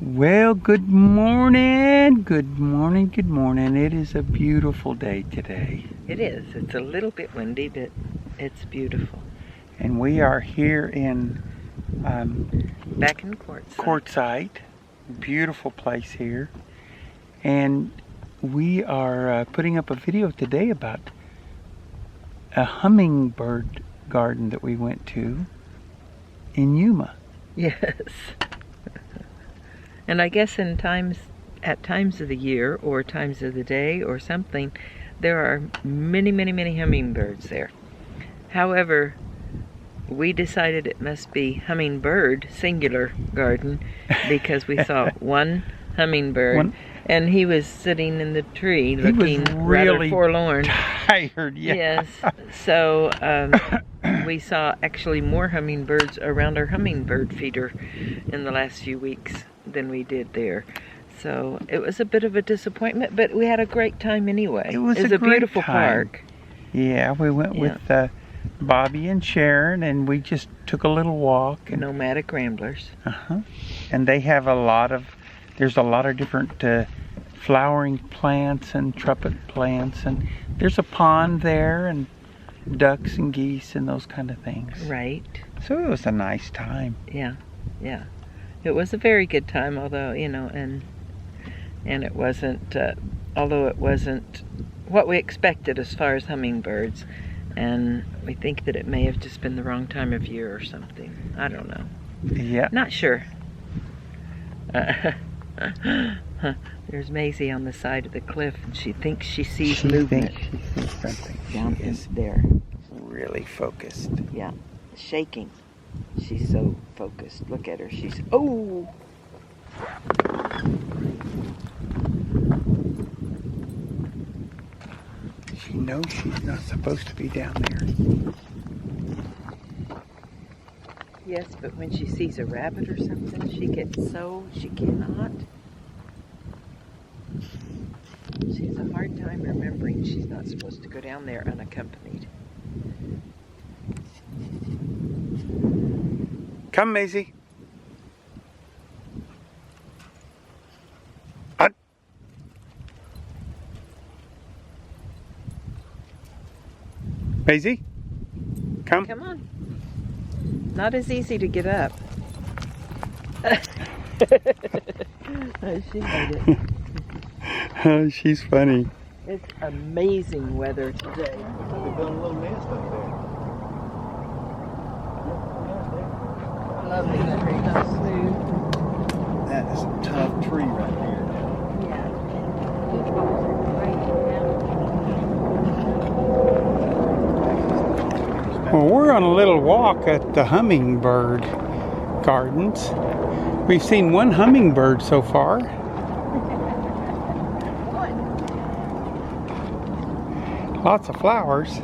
Well, good morning, good morning, good morning. It is a beautiful day today. It is. It's a little bit windy, but it's beautiful. And we are here in Back in Quartzsite. Quartzsite. Beautiful place here. And we are putting up a video today about a hummingbird garden that we went to in Yuma. Yes. And I guess at times of the year or times of the day or something, there are many, many, many hummingbirds there. However, we decided it must be hummingbird, singular garden, because we saw one hummingbird, and he was sitting in the tree looking rather forlorn. Tired, yeah. Yes. So we saw actually more hummingbirds around our hummingbird feeder in the last few weeks than we did there. So it was a bit of a disappointment, but we had a great time anyway. It was a beautiful park. Yeah, we went with Bobby and Sharon, and we just took a little walk. And, Nomadic Ramblers. And they have there's a lot of different flowering plants and trumpet plants, and there's a pond there, and ducks and geese and those kind of things. Right. So it was a nice time. Yeah, yeah. It was a very good time, although, and it wasn't, although it wasn't what we expected as far as hummingbirds, and we think that it may have just been the wrong time of year or something. I don't know. Yeah. Not sure. There's Maisy on the side of the cliff, and she thinks she sees movement. She sees something. Down there. Really focused. Yeah, shaking. She's so focused. Look at her. She's, oh! She knows she's not supposed to be down there. Yes, but when she sees a rabbit or something, she cannot. She has a hard time remembering she's not supposed to go down there unaccompanied. Come, Maisy. Maisy, come. Come on. Not as easy to get up. She made it. She's funny. It's amazing weather today. They're building a little nest up there. Lovely country, how smooth. That is a tough tree right there. Yeah. Well, we're on a little walk at the Hummingbird Gardens. We've seen one hummingbird so far. Lots of flowers.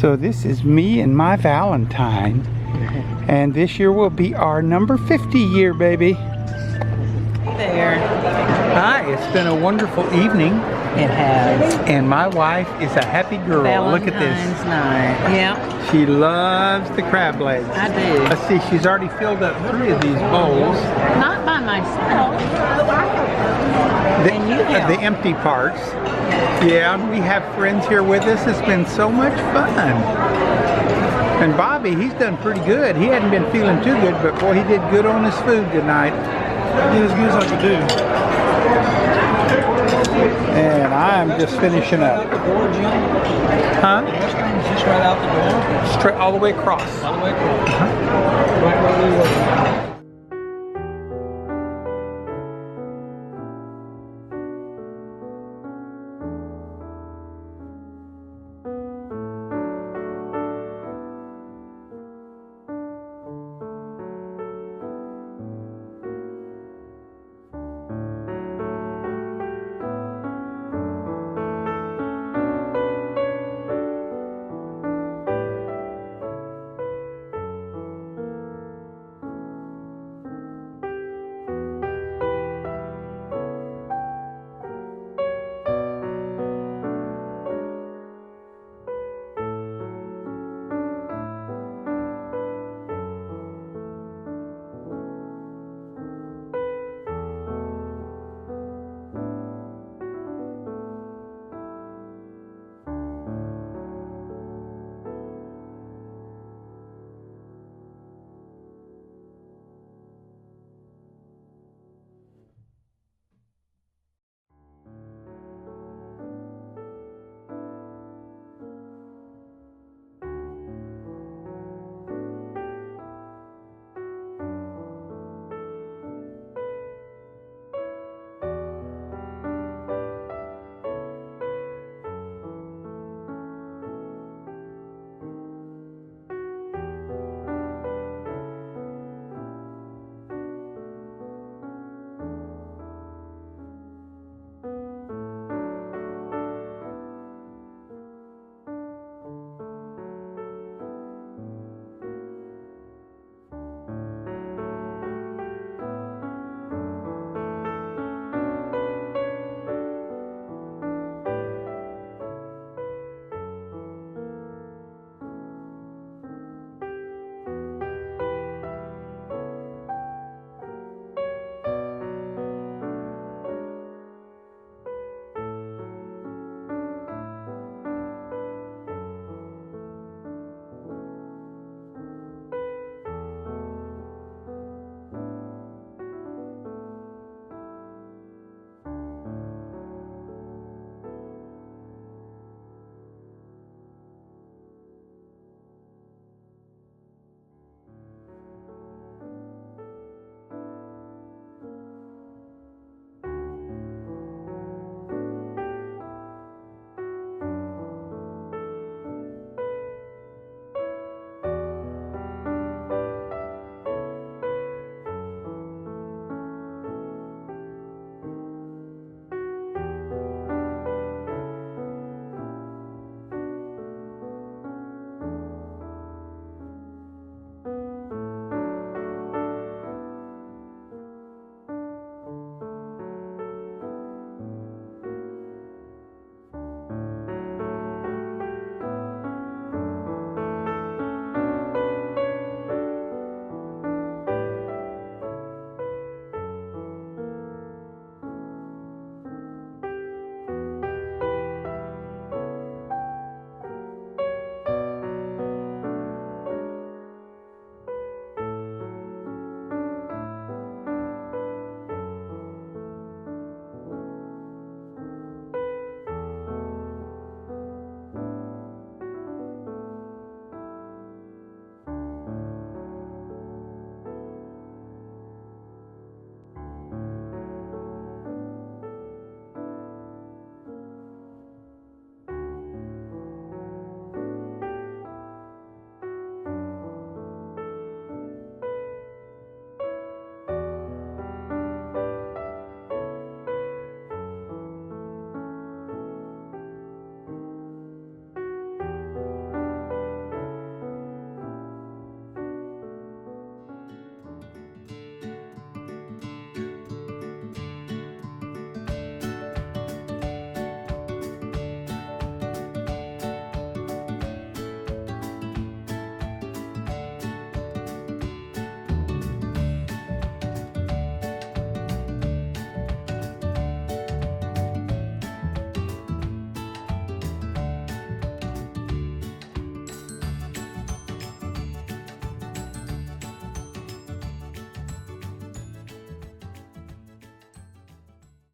So this is me and my Valentine. And this year will be our number 50 year, baby. There. Hi, it's been a wonderful evening. It has. And my wife is a happy girl. Look at this. Valentine's night. Yeah, She loves the crab legs. I do. Let's see, she's already filled up 3 of these bowls. Not by myself. The, And you help. the empty parts. Yeah, we have friends here with us. It's been so much fun. And Bobby, he's done pretty good. He hadn't been feeling too good, but boy, he did good on his food tonight. Did as good as I could do. And I'm just finishing up. Out the door, Jim. Huh? The restroom is just right out the door. Straight all the way across. All the way across. Right where we were.